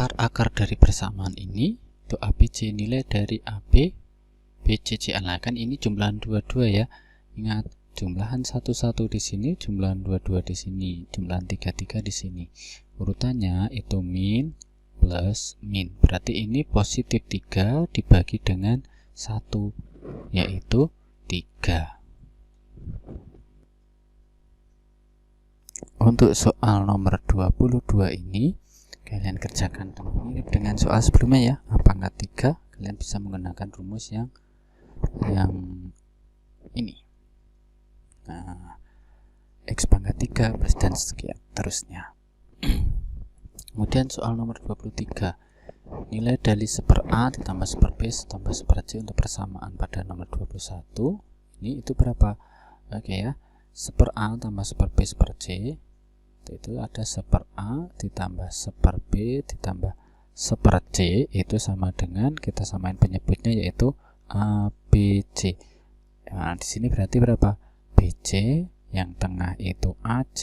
akar-akar dari persamaan ini itu ABC, nilai dari AB BCC. Nah, kan ini jumlahan 22 ya. Ingat, jumlahan 11 di sini, jumlahan 22 di sini, jumlahan 33 di sini. Urutannya itu min plus min. Berarti ini positif 3 dibagi dengan 1, yaitu 3. Untuk soal nomor 22 ini kalian kerjakan mirip dengan soal sebelumnya ya. A pangkat 3, kalian bisa menggunakan rumus yang ini. Nah, X pangkat 3 plus dan sekian terusnya. Kemudian soal nomor 23, nilai dari 1/A ditambah 1/B ditambah 1/C untuk persamaan pada nomor 21. Ini itu berapa? Oke ya, 1/A tambah 1/B 1/C itu ada 1/A ditambah 1/B ditambah 1/C itu sama dengan, kita samain penyebutnya yaitu ABC. Nah, di sini berarti berapa? BC, yang tengah itu AC,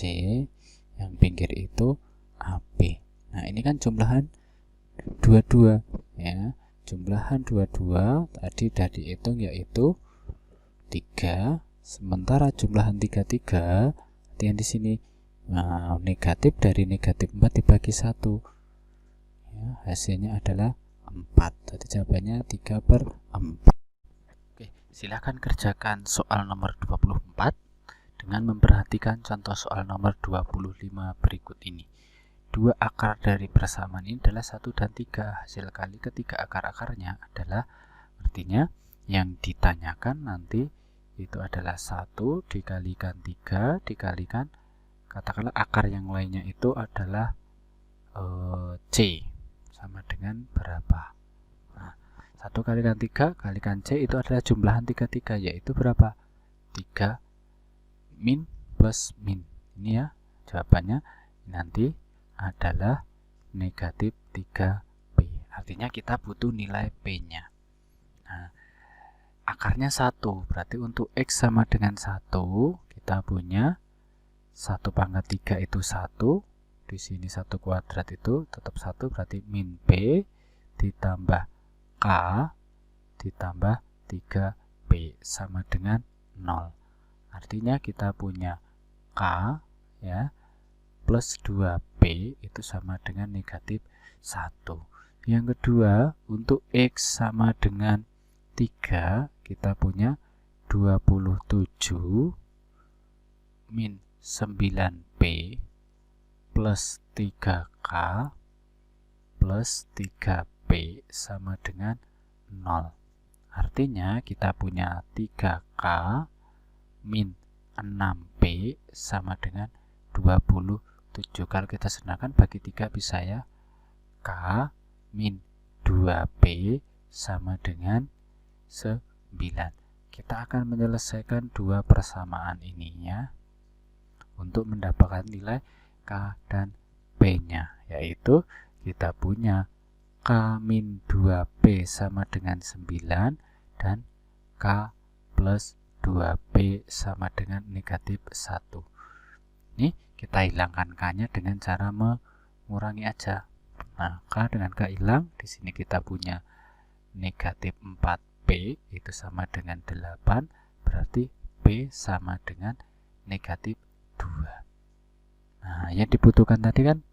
yang pinggir itu AB. Nah, ini kan jumlahan 22 ya. Jumlahan 22 tadi sudah dihitung yaitu 3, sementara jumlahan 33 yang di sini negatif dari negatif 4 dibagi 1 ya, hasilnya adalah 4. Jadi jawabannya 3/4. Oke, silahkan kerjakan soal nomor 24 dengan memperhatikan contoh soal nomor 25 berikut ini. Dua akar dari persamaan ini adalah 1 dan 3. Hasil kali ketiga akar-akarnya adalah, artinya yang ditanyakan nanti itu adalah 1 dikalikan 3 dikalikan, katakanlah akar yang lainnya itu adalah C, sama dengan berapa? Nah, 1 kalikan 3 kalikan C itu adalah jumlahan 33, yaitu berapa? 3 min plus min. Ini ya jawabannya nanti adalah negatif 3P. Artinya kita butuh nilai P-nya. Nah, akarnya 1, berarti untuk X sama dengan 1 kita punya 1 pangkat 3 itu 1, di sini 1 kuadrat itu tetap 1, berarti min P ditambah K ditambah 3P sama dengan 0. Artinya kita punya K ya plus 2P itu sama dengan negatif 1. Yang kedua, untuk X sama dengan 3 kita punya 27 min 9P plus 3K plus 3P sama dengan 0. Artinya kita punya 3K min 6P sama dengan 27. Kalau kita senangkan bagi 3 bisa ya. K min 2P sama dengan 9. Kita akan menyelesaikan dua persamaan ini ya, untuk mendapatkan nilai K dan P-nya, yaitu kita punya K min 2P sama dengan 9 dan K plus 2P sama dengan negatif 1. Ini kita hilangkan K-nya dengan cara mengurangi aja. Nah, K dengan K hilang, di sini kita punya negatif 4P itu sama dengan 8, berarti P sama dengan negatif 2. Nah, yang dibutuhkan tadi kan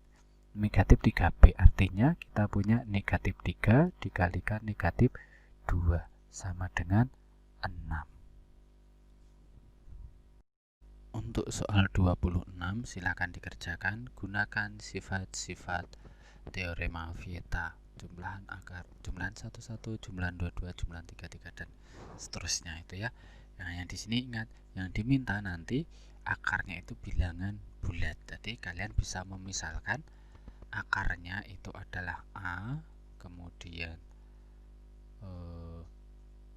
negatif 3P, artinya kita punya negatif 3 dikalikan negatif 2 sama dengan 6. Untuk soal 26 silakan dikerjakan, gunakan sifat-sifat teorema Vieta, jumlahan akar, jumlahan 11, jumlahan 22, jumlahan 33 dan seterusnya itu ya. Nah, yang di sini ingat, yang diminta nanti akarnya itu bilangan bulat. Jadi kalian bisa memisalkan akarnya itu adalah A, kemudian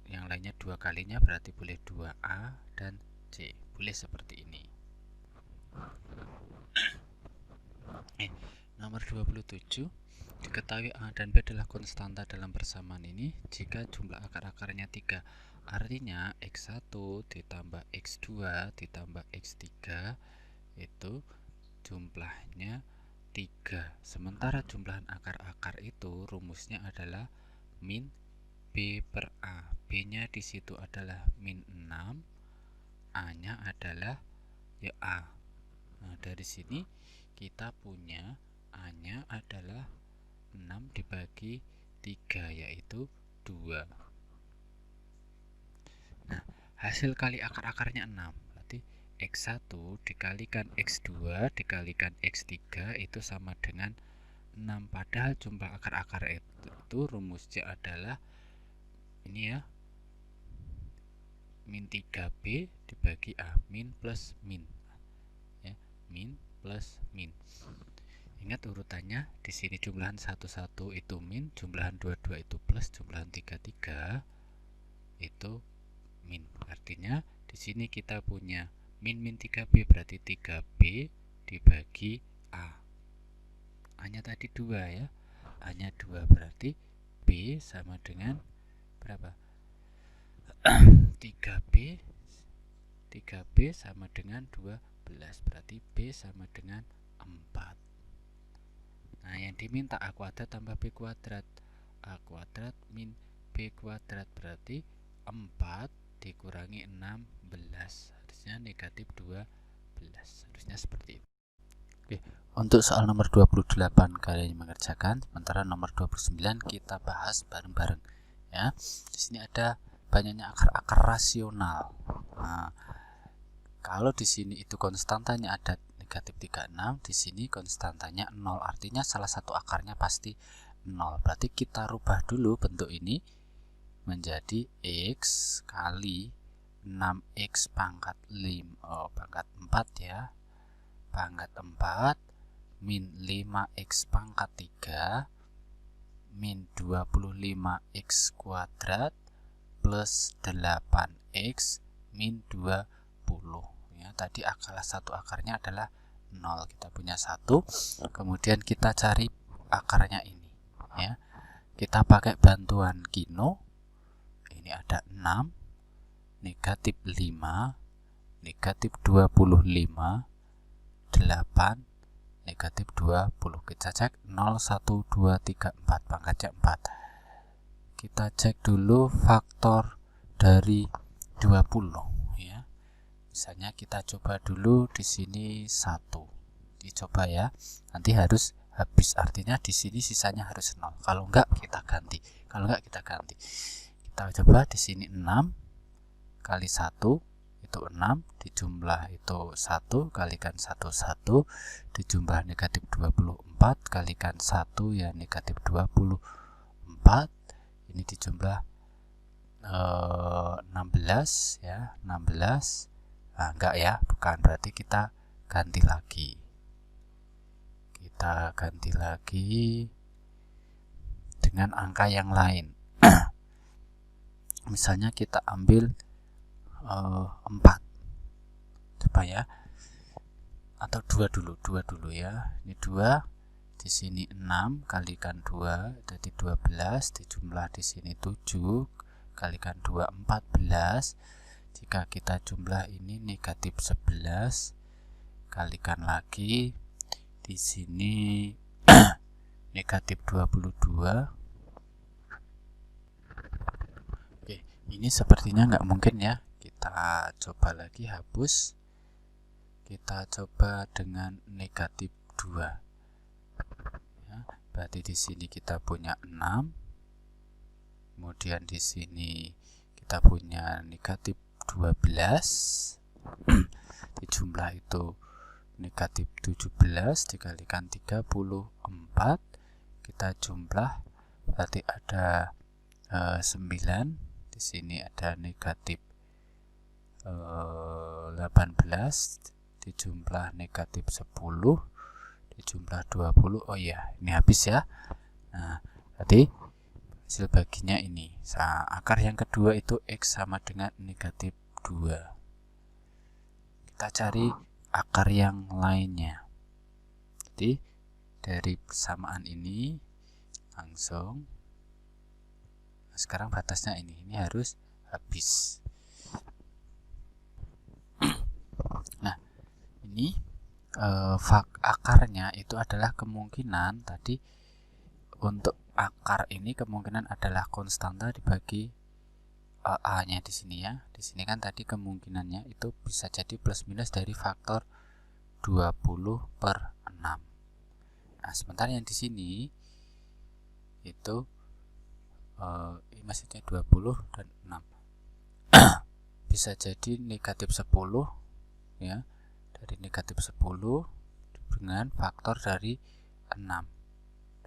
yang lainnya 2 kalinya berarti boleh 2A dan C, boleh seperti ini. Nomor 27, diketahui A dan B adalah konstanta dalam persamaan ini jika jumlah akar-akarnya 3. Artinya X1 ditambah X2 ditambah X3 itu jumlahnya 3. Sementara jumlahan akar-akar itu rumusnya adalah min B per A. B-nya di situ adalah min 6, A-nya adalah ya A. Nah, dari sini kita punya A-nya adalah 6 dibagi 3, yaitu 2. Nah, hasil kali akar-akarnya 6. Berarti X1 dikalikan X2 dikalikan X3 itu sama dengan 6. Padahal jumlah akar-akar itu rumusnya adalah ini ya, min 3B dibagi A, min plus min ya, min plus min. Ingat urutannya, di sini jumlahan 11 itu min, jumlahan 22 itu plus, jumlahan 33 itu min. Artinya di sini kita punya min 3B berarti 3B dibagi A. A-nya tadi 2 ya. A-nya 2 berarti B sama dengan berapa? 3B sama dengan 12, berarti B sama dengan 4. Nah, yang diminta A kuadrat tambah B kuadrat. A kuadrat min B kuadrat berarti 4 dikurangi 16, harusnya negatif 12. Harusnya seperti itu. Oke, untuk soal nomor 28 kalian mengerjakan, sementara nomor 29 kita bahas bareng-bareng ya. Di sini ada banyaknya akar-akar rasional. Nah, kalau di sini itu konstantanya ada negatif 36, di sini konstantanya 0, artinya salah satu akarnya pasti 0. Berarti kita rubah dulu bentuk ini menjadi X kali 6X pangkat 4 ya, pangkat 4 min 5X pangkat 3 min 25X kuadrat plus 8X min 20 ya. Tadi salah satu akarnya adalah 0, kita punya 1. Kemudian kita cari akarnya ini ya. Kita pakai bantuan Kino. Ini ada 6, negatif 5, negatif 25, 8, negatif 20. Kita cek 0, 1, 2, 3, 4, pangkatnya 4. Kita cek dulu faktor dari 20 ya. Misalnya kita coba dulu di sini 1. Dicoba ya. Nanti harus habis, artinya di sini sisanya harus 0. Kalau enggak kita ganti. Kita coba di sini 6 kali 1 itu 6, dijumlah itu 1 kalikan 1 1, dijumlah negatif 24 kalikan 1 ya negatif 24. Ini dijumlah 16 ya, 16. Nah, enggak ya, bukan, berarti kita ganti lagi. Kita ganti lagi dengan angka yang lain. Misalnya kita ambil 4. Coba ya. Atau 2 dulu ya. Ini 2. Di sini 6 kalikan 2 jadi 12, dijumlah di sini 7 kalikan 2 14. Jika kita jumlah ini negatif 11, kalikan lagi di sini negatif 22. Oke, ini sepertinya nggak mungkin ya. Kita coba lagi, hapus. Kita coba dengan negatif 2. Ya, berarti di sini kita punya 6. Kemudian di sini kita punya negatif 12. Dijumlah itu negatif 17 dikalikan 34. Kita jumlah berarti ada 9. Di sini ada negatif 18, dijumlah negatif 10, dijumlah 20. Oh iya, ini habis ya. Nah, berarti hasil baginya ini. Akar yang kedua itu X sama dengan negatif 2. Kita cari akar yang lainnya. Jadi dari persamaan ini langsung, nah, sekarang batasnya ini harus habis. Nah, ini akarnya itu adalah kemungkinan tadi untuk akar ini kemungkinan adalah konstanta dibagi A-nya di sini ya. Di sini kan tadi kemungkinannya itu bisa jadi plus minus dari faktor 20/6. Nah, sementara yang di sini itu maksudnya 20 dan 6 bisa jadi negatif 10 ya, dari negatif 10 dengan faktor dari 6.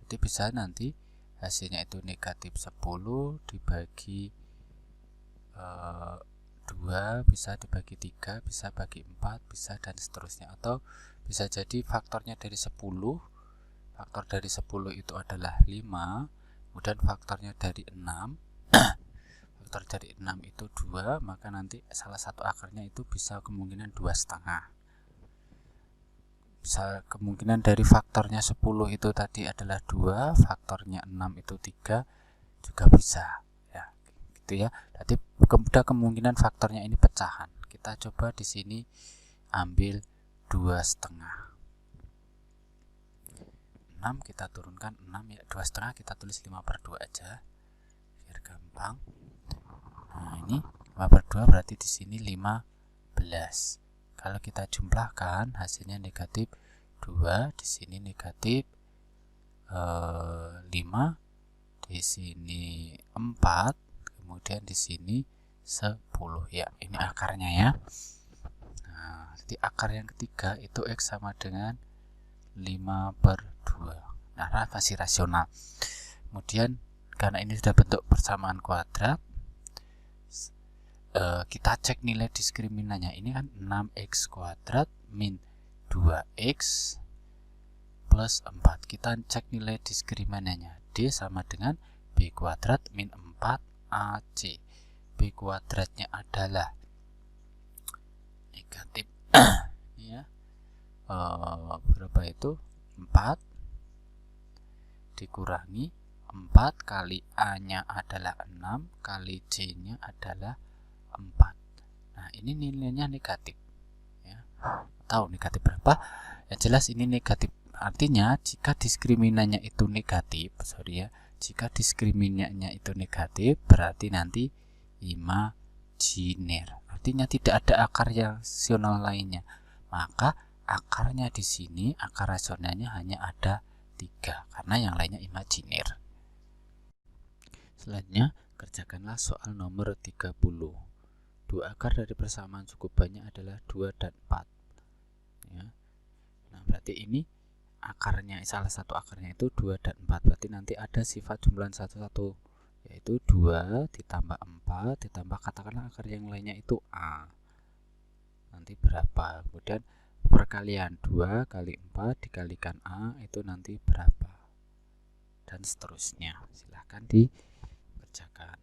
Jadi bisa nanti hasilnya itu negatif 10 dibagi 2, bisa dibagi 3, bisa bagi 4, bisa dan seterusnya. Atau bisa jadi faktornya dari 10, faktor dari 10 itu adalah 5, kemudian faktornya dari 6 faktor dari 6 itu 2, maka nanti salah satu akarnya itu bisa kemungkinan 2,5. Bisa kemungkinan dari faktornya 10 itu tadi adalah 2, faktornya 6 itu 3 juga bisa ya, gitu ya. Jadi kemungkinan faktornya ini pecahan. Kita coba di sini ambil 2,5. 6 kita turunkan 6 ya, 2,5 kita tulis 5/2 aja biar gampang. Nah, ini 5/2 berarti di sini 15. Kalau kita jumlahkan hasilnya negatif 2, di sini negatif 5, di sini 4, kemudian di sini 10 ya. Ini akarnya ya. Nah, jadi akar yang ketiga itu X sama dengan 5/2. Nah, masih rasional. Kemudian karena ini sudah bentuk persamaan kuadrat, kita cek nilai diskriminannya. Ini kan 6x kuadrat min 2x plus 4. Kita cek nilai diskriminannya. D sama dengan b kuadrat min 4ac. B kuadratnya adalah negatif ya, berapa itu? 4 dikurangi 4 kali A nya adalah 6 kali C nya adalah 4. Nah, ini nilainya negatif ya. Tahu negatif berapa? Yang jelas ini negatif. Artinya jika diskriminannya itu negatif, jika diskriminannya itu negatif, berarti nanti imajiner. Artinya tidak ada akar rasional lainnya. Maka akarnya di sini, akar rasionalnya hanya ada 3 karena yang lainnya imajiner. Selanjutnya kerjakanlah soal nomor 30. Dua akar dari persamaan cukup banyak adalah 2 dan 4 ya. Nah, berarti ini akarnya, salah satu akarnya itu 2 dan 4. Berarti nanti ada sifat jumlahan satu-satu, yaitu 2 ditambah 4 ditambah katakanlah akar yang lainnya itu A. Nanti berapa? Kemudian perkalian 2 kali 4 dikalikan A itu nanti berapa? Dan seterusnya. Silahkan dikerjakan.